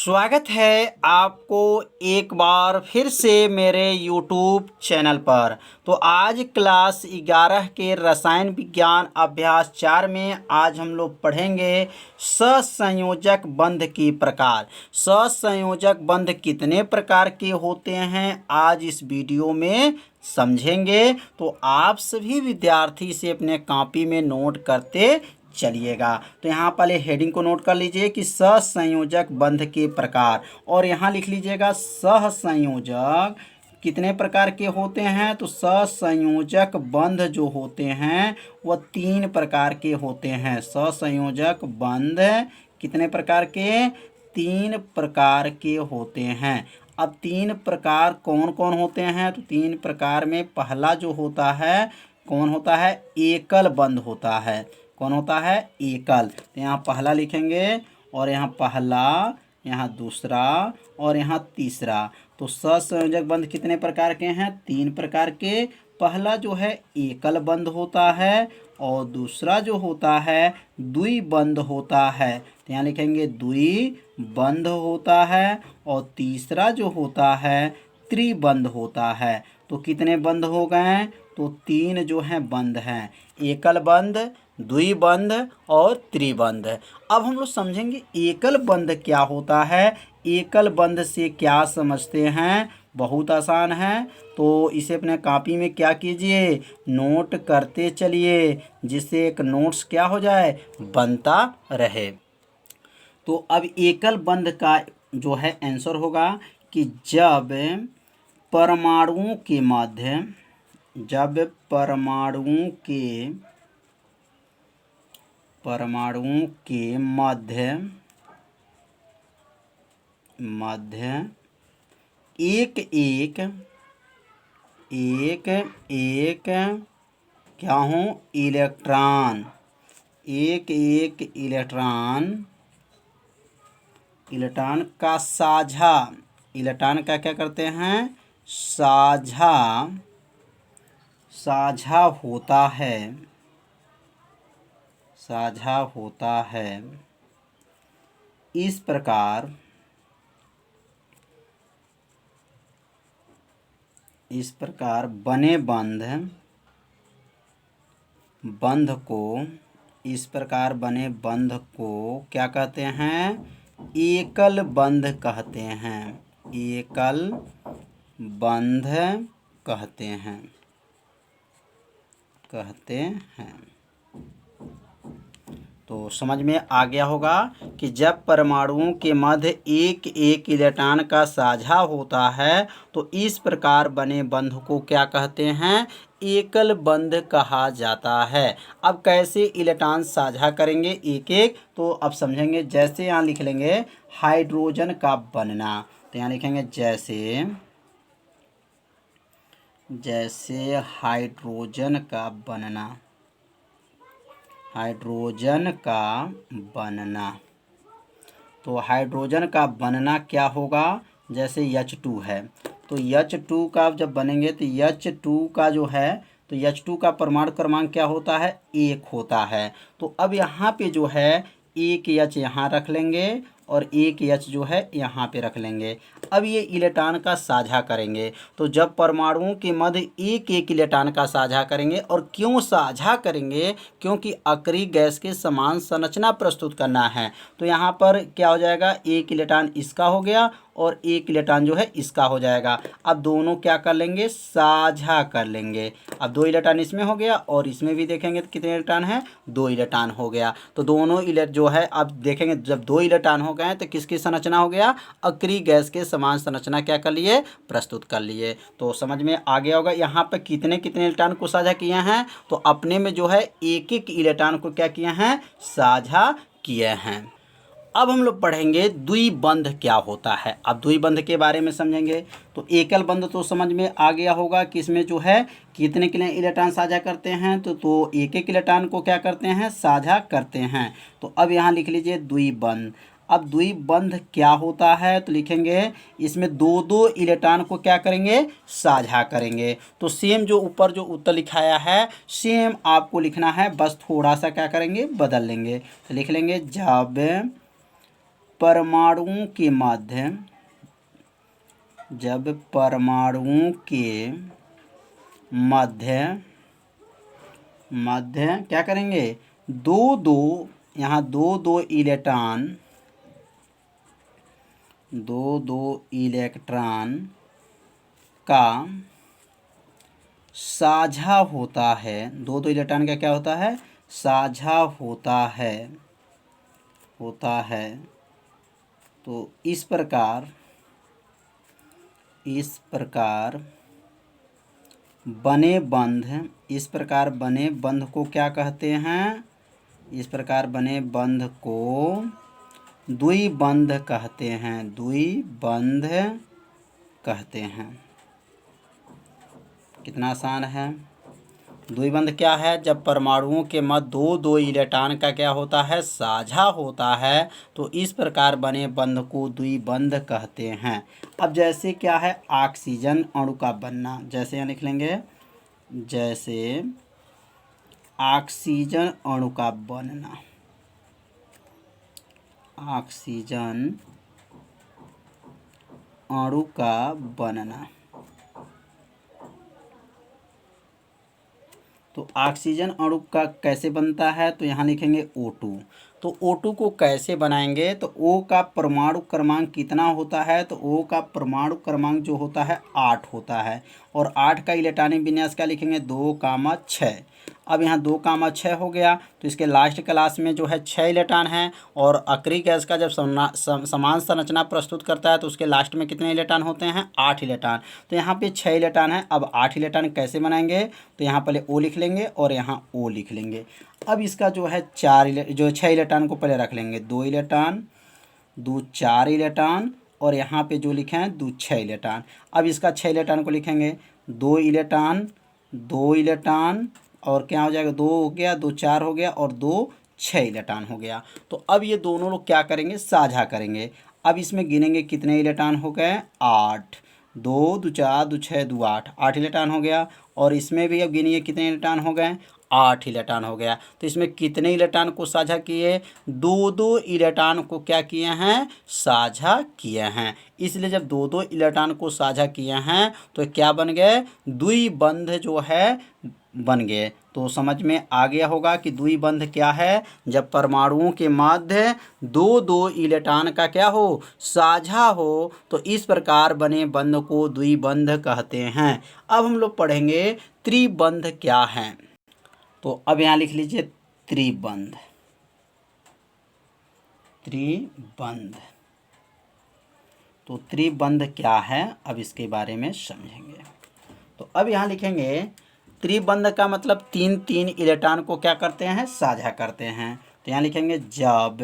स्वागत है आपको एक बार फिर से मेरे YouTube चैनल पर। तो आज क्लास 11 के रसायन विज्ञान अभ्यास 4 में आज हम लोग पढ़ेंगे सहसंयोजक बंध की प्रकार। सहसंयोजक बंध कितने प्रकार के होते हैं आज इस वीडियो में समझेंगे। तो आप सभी विद्यार्थी से अपने कॉपी में नोट करते चलिएगा। तो यहाँ पहले हेडिंग को नोट कर लीजिए कि सहसंयोजक बंध के प्रकार, और यहाँ लिख लीजिएगा सहसंयोजक कितने प्रकार के होते हैं। तो सहसंयोजक बंध जो होते हैं वह 3 प्रकार के होते हैं। सहसंयोजक बंध कितने प्रकार के? 3 प्रकार के होते हैं। अब 3 प्रकार कौन कौन होते हैं? तो 3 प्रकार में पहला जो होता है कौन होता है? एकल बंध होता है। कौन होता है? एकल। तो यहाँ पहला लिखेंगे और यहाँ पहला, यहाँ दूसरा और यहाँ तीसरा। तो सहसंयोजक बंध कितने प्रकार के हैं? 3 प्रकार के। पहला जो है एकल बंध होता है और दूसरा जो होता है द्विबंध होता है। तो यहाँ लिखेंगे द्विबंध होता है और तीसरा जो होता है त्रिबंध होता है। तो कितने बंध हो गए? तो 3 जो हैं बंध हैं, एकल बंध, द्विबंध और त्रिबंध। अब हम लोग समझेंगे एकल बंध क्या होता है। एकल बंध से क्या समझते हैं? बहुत आसान है। तो इसे अपने कॉपी में क्या कीजिए, नोट करते चलिए, जिससे एक नोट्स क्या हो जाए, बनता रहे। तो अब एकल बंध का जो है आंसर होगा कि जब परमाणुओं के मध्य एक एक क्या हो, इलेक्ट्रॉन, एक इलेक्ट्रॉन का साझा, इलेक्ट्रॉन का क्या करते हैं, साझा होता है। इस प्रकार बने बंध को क्या कहते हैं? एकल बंध कहते हैं। एकल बंध कहते हैं। तो समझ में आ गया होगा कि जब परमाणुओं के मध्य एक इलेक्ट्रॉन का साझा होता है तो इस प्रकार बने बंध को क्या कहते हैं? एकल बंध कहा जाता है। अब कैसे इलेक्ट्रॉन साझा करेंगे एक एक, तो अब समझेंगे। जैसे यहाँ लिख लेंगे हाइड्रोजन का बनना। तो यहाँ लिखेंगे जैसे हाइड्रोजन का बनना। तो हाइड्रोजन का बनना क्या होगा? जैसे H2 है, तो H2 का जब बनेंगे तो H2 का जो है, तो H2 का परमाणु क्रमांक क्या होता है? 1 होता है। तो अब यहाँ पे जो है एक H यहाँ रख लेंगे और एक H जो है यहाँ पे रख लेंगे। अब ये इलेक्ट्रॉन का साझा करेंगे। तो जब परमाणुओं के मध्य एक इलेक्ट्रॉन का साझा करेंगे, और क्यों साझा करेंगे? क्योंकि अक्रिय गैस के समान संरचना प्रस्तुत करना है। तो यहाँ पर क्या हो जाएगा, एक इलेक्ट्रॉन इसका हो गया और एक इलेक्ट्रॉन जो है इसका हो जाएगा। अब दोनों क्या कर लेंगे, साझा कर लेंगे। अब 2 इलेक्ट्रॉन इसमें हो गया और इसमें भी देखेंगे तो कितने इलेक्ट्रॉन है, 2 इलेक्ट्रॉन हो गया। तो दोनों जो है, अब देखेंगे जब 2 इलेक्ट्रॉन हो गए तो किसकी संरचना हो गया, अक्रिय गैस के समान संरचना क्या कर लिए, प्रस्तुत कर लिए। तो समझ में आ गया होगा यहाँ पर कितने इलेक्ट्रॉन को साझा किए हैं। तो अपने में जो है एक इलेक्ट्रॉन को क्या किए हैं, साझा किए हैं। अब हम लोग पढ़ेंगे द्विबंध क्या होता है। अब द्विबंध के बारे में समझेंगे। तो एकल बंध तो समझ में आ गया होगा कि इसमें जो है कितने इलेक्ट्रॉन साझा करते हैं। तो एक इलेक्ट्रॉन को क्या करते हैं, साझा करते हैं। तो अब यहाँ लिख लीजिए द्विबंध। अब द्विबंध क्या होता है? तो लिखेंगे इसमें 2 इलेक्ट्रॉन को क्या करेंगे, साझा करेंगे। तो सेम जो ऊपर जो उत्तर लिखाया है सेम आपको लिखना है, बस थोड़ा सा क्या करेंगे, बदल लेंगे। तो लिख लेंगे जब परमाणुओं के मध्य मध्य क्या करेंगे, यहाँ दो इलेक्ट्रॉन का साझा होता है। दो इलेक्ट्रॉन का क्या होता है, साझा होता है। तो इस प्रकार बने बंध को क्या कहते हैं, इस प्रकार बने बंध को द्विबंध कहते हैं। कितना आसान है। द्विबंध क्या है, जब परमाणुओं के मध्य दो इलेक्ट्रॉन का क्या होता है, साझा होता है, तो इस प्रकार बने बंध को द्विबंध कहते हैं। अब जैसे क्या है, ऑक्सीजन अणु का बनना, जैसे यहाँ लिख लेंगे, जैसे ऑक्सीजन अणु का बनना, ऑक्सीजन अणु का बनना। तो ऑक्सीजन अणु का कैसे बनता है, तो यहाँ लिखेंगे O2। तो O2 को कैसे बनाएंगे, तो O का परमाणु क्रमांक कितना होता है, तो O का परमाणु क्रमांक जो होता है 8 होता है। और 8 का इलेक्ट्रॉनिक विन्यास क्या लिखेंगे, 2,6। अब यहाँ 2,6 हो गया, तो इसके लास्ट क्लास में जो है 6 इलेक्ट्रॉन है। और अक्रिय गैस का जब समान संरचना प्रस्तुत करता है तो उसके लास्ट में कितने इलेक्ट्रॉन होते हैं, 8 इलेक्ट्रॉन। तो यहाँ पे 6 इलेक्ट्रॉन है। अब 8 इलेक्ट्रॉन कैसे बनाएंगे, तो यहाँ पहले O लिख लेंगे और यहाँ O लिख लेंगे। अब इसका जो है 6 इलेक्ट्रॉन को पहले रख लेंगे, 2 इलेक्ट्रॉन, 2 4 इलेक्ट्रॉन, और यहाँ पे जो लिखे हैं 2 6 इलेक्ट्रॉन। अब इसका 6 इलेक्ट्रॉन को लिखेंगे, 2 इलेक्ट्रॉन, 2 इलेक्ट्रॉन, और क्या हो जाएगा, 2 हो गया, 2 4 हो गया, और 2 6 इलेक्ट्रॉन हो गया। तो अब ये दोनों लोग क्या करेंगे, साझा करेंगे। अब इसमें गिनेंगे कितने इलेक्ट्रॉन हो गए, 8, 2 2 4 2 6 2 8 इलेक्ट्रॉन हो गया। और इसमें भी अब गिनिए कितने इलेक्ट्रॉन हो गए, 8 इलेक्ट्रॉन हो गया। तो इसमें कितने इलेक्ट्रॉन को साझा किए, 2 इलेक्ट्रॉन को क्या किए हैं, साझा किए हैं। इसलिए जब 2 इलेक्ट्रॉन को साझा किए हैं तो क्या बन गए, द्विबंध जो है बन गए। तो समझ में आ गया होगा कि द्विबंध क्या है, जब परमाणुओं के मध्य 2 इलेक्ट्रॉन का क्या हो, साझा हो, तो इस प्रकार बने बंध को द्विबंध कहते हैं। अब हम लोग पढ़ेंगे त्रिबंध क्या है। तो अब यहाँ लिख लीजिए त्रिबंध। तो त्रिबंध क्या है, अब इसके बारे में समझेंगे। तो अब यहाँ लिखेंगे त्रिबंध का मतलब 3 इलेक्ट्रॉन को क्या करते हैं, साझा करते हैं। तो यहाँ लिखेंगे जब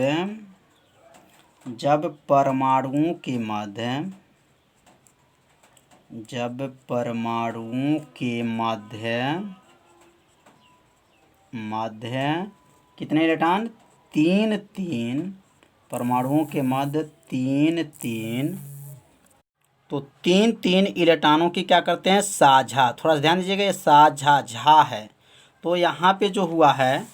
परमाणुओं के मध्य कितने इलेक्ट्रॉन, 3 परमाणुओं के मध्य 3 तो 3 इलेक्ट्रॉनों की क्या करते हैं, साझा। थोड़ा सा ध्यान दीजिएगा, ये साझा झा है। तो यहाँ पे जो हुआ है,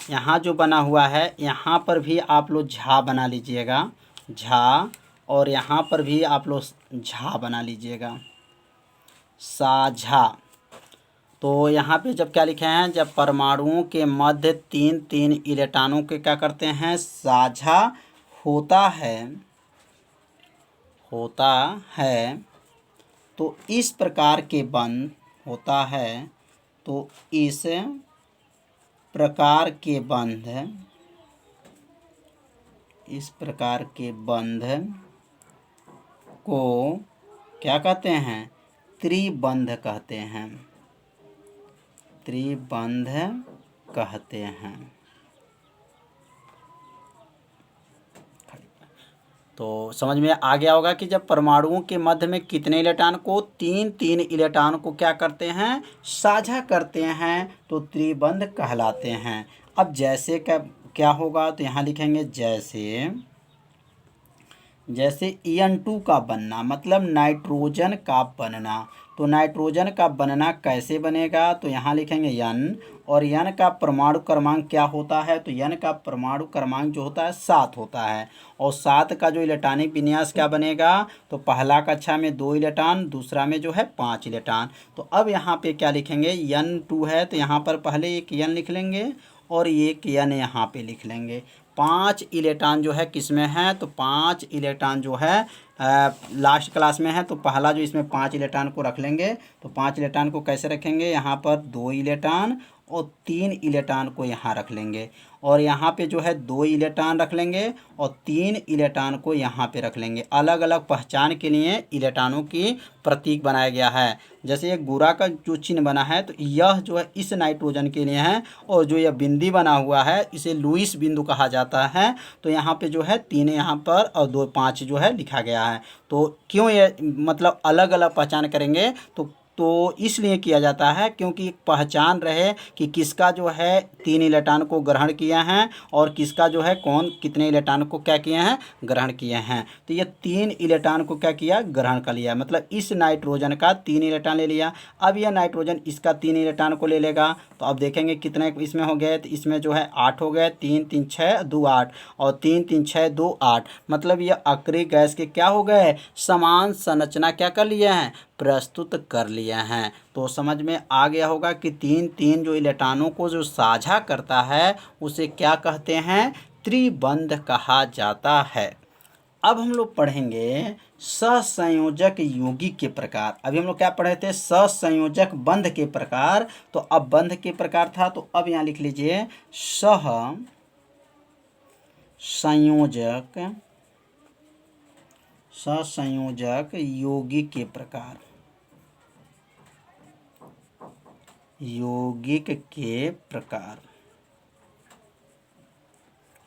यहाँ जो बना हुआ है, यहाँ पर भी आप लोग झा बना लीजिएगा, झा, और यहाँ पर भी आप लोग झा बना लीजिएगा, साझा। तो यहाँ पे जब क्या लिखे हैं, जब परमाणुओं के मध्य 3 इलेक्ट्रॉनों के क्या करते हैं, साझा होता है, तो इस प्रकार के बंध होता है। तो इस प्रकार के बंध को क्या कहते हैं, त्रिबंध कहते हैं। तो समझ में आ गया होगा कि जब परमाणुओं के मध्य में कितने इलेक्ट्रॉन को, 3 इलेक्ट्रॉन को क्या करते हैं, साझा करते हैं, तो त्रिबंध कहलाते हैं। अब जैसे क्या होगा, तो यहाँ लिखेंगे जैसे N2 का बनना मतलब नाइट्रोजन का बनना। तो नाइट्रोजन का बनना कैसे बनेगा, तो यहाँ लिखेंगे N, और N का परमाणु क्रमांक क्या होता है, तो N का परमाणु क्रमांक जो होता है 7 होता है। और 7 का जो इलेक्ट्रॉनिक विन्यास क्या बनेगा, तो पहला कक्षा में 2 इलेक्ट्रॉन, दूसरा में जो है 5 इलेक्ट्रॉन। तो अब यहाँ पे क्या लिखेंगे, N2 है तो यहाँ पर पहले एक N लिख लेंगे और एक N यहाँ पे लिख लेंगे। 5 इलेक्ट्रॉन जो है किस में है, तो 5 इलेक्ट्रॉन जो है लास्ट क्लास में है। तो पहला जो इसमें 5 इलेक्ट्रॉन को रख लेंगे। तो 5 इलेक्ट्रॉन को कैसे रखेंगे, यहाँ पर 2 इलेक्ट्रॉन और 3 इलेक्ट्रॉन को यहाँ रख लेंगे, और यहाँ पे जो है 2 इलेक्ट्रॉन रख लेंगे और 3 इलेक्ट्रॉन को यहाँ पे रख लेंगे। अलग अलग पहचान के लिए इलेक्ट्रॉनों की प्रतीक बनाया गया है। जैसे एक गोरा का जो चिन्ह बना है तो यह जो है इस नाइट्रोजन के लिए है, और जो यह बिंदी बना हुआ है इसे लुईस बिंदु कहा जाता है। तो यहाँ पे जो है 3 यहाँ पर और 2 5 जो है लिखा गया है। तो क्यों ये मतलब अलग अलग पहचान करेंगे, तो इसलिए किया जाता है क्योंकि एक पहचान रहे कि किसका जो है 3 इलेक्ट्रॉन को ग्रहण किया है और किसका जो है कौन कितने इलेक्ट्रॉन को क्या किए हैं, ग्रहण किए हैं। तो ये 3 इलेक्ट्रॉन को क्या किया, ग्रहण कर लिया, मतलब इस नाइट्रोजन का 3 इलेक्ट्रॉन ले लिया। अब यह नाइट्रोजन इसका 3 इलेक्ट्रॉन को ले लेगा। तो अब देखेंगे कितने इसमें हो गए, तो इसमें जो है 8 हो गए, 3 3 6 2 8 और 3 3 6 2 8, मतलब ये अक्रिय गैस के क्या हो गए, समान संरचना क्या कर लिए हैं, प्रस्तुत कर लिए हैं। तो समझ में आ गया होगा कि 3 3 जो इलेक्ट्रॉनों को जो साझा करता है उसे क्या कहते हैं, त्रिबंध कहा जाता है। अब हम लोग पढ़ेंगे सहसंयोजक यौगिक के प्रकार। अभी हम लोग क्या पढ़े थे, सहसंयोजक बंध के प्रकार। तो अब बंध के प्रकार था, तो अब यहाँ लिख लीजिए सहसंयोजक यौगिक के प्रकार, यौगिक के प्रकार।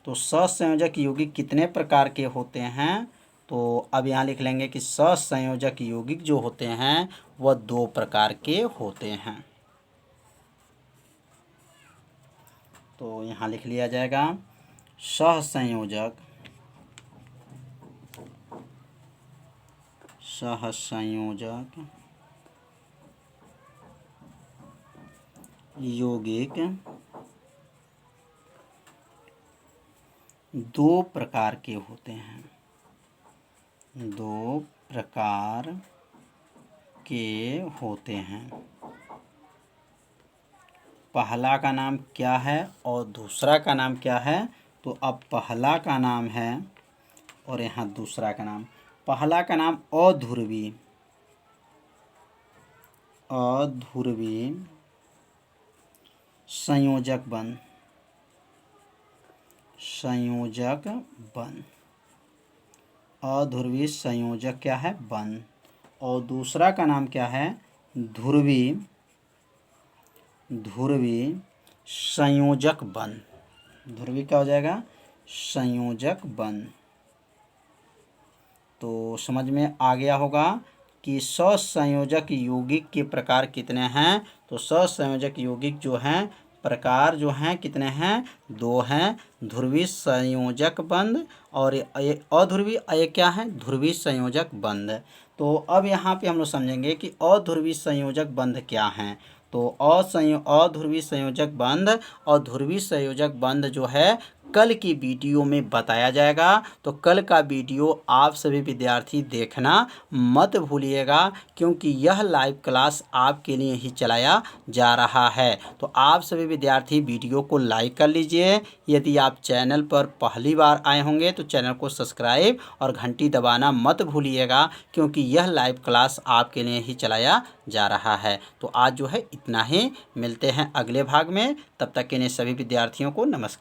तो सहसंयोजक यौगिक कितने प्रकार के होते हैं, तो अब यहाँ लिख लेंगे कि सहसंयोजक यौगिक जो होते हैं वह 2 प्रकार के होते हैं। तो यहाँ लिख लिया जाएगा सहसंयोजक यौगिक 2 प्रकार के होते हैं, 2 प्रकार के होते हैं। पहला का नाम क्या है और दूसरा का नाम क्या है, तो अब पहला का नाम है और यहाँ दूसरा का नाम। पहला का नाम अध्रुवी संयोजक बंध, अध्रुवी संयोजक क्या है, बंध। और दूसरा का नाम क्या है, ध्रुवी संयोजक बंध। ध्रुवी क्या हो जाएगा, संयोजक बंध। तो समझ में आ गया होगा कि सहसंयोजक यौगिक के प्रकार कितने हैं। तो सहसंयोजक यौगिक जो हैं प्रकार जो हैं कितने हैं, 2 हैं, ध्रुवी संयोजक बंध और अध्रुवी, ये क्या है, ध्रुवी संयोजक बंध। तो अब यहाँ पे हम लोग समझेंगे कि अध्रुवी संयोजक बंध क्या हैं। तो अध्रुवी संयोजक बंध और ध्रुवी संयोजक बंध जो है कल की वीडियो में बताया जाएगा। तो कल का वीडियो आप सभी विद्यार्थी देखना मत भूलिएगा, क्योंकि यह लाइव क्लास आपके लिए ही चलाया जा रहा है। तो आप सभी विद्यार्थी वीडियो को लाइक कर लीजिए। यदि आप चैनल पर पहली बार आए होंगे तो चैनल को सब्सक्राइब और घंटी दबाना मत भूलिएगा, क्योंकि यह लाइव क्लास आपके लिए ही चलाया जा रहा है। तो आज जो है इतना ही, मिलते हैं अगले भाग में। तब तक के लिए सभी विद्यार्थियों को नमस्कार।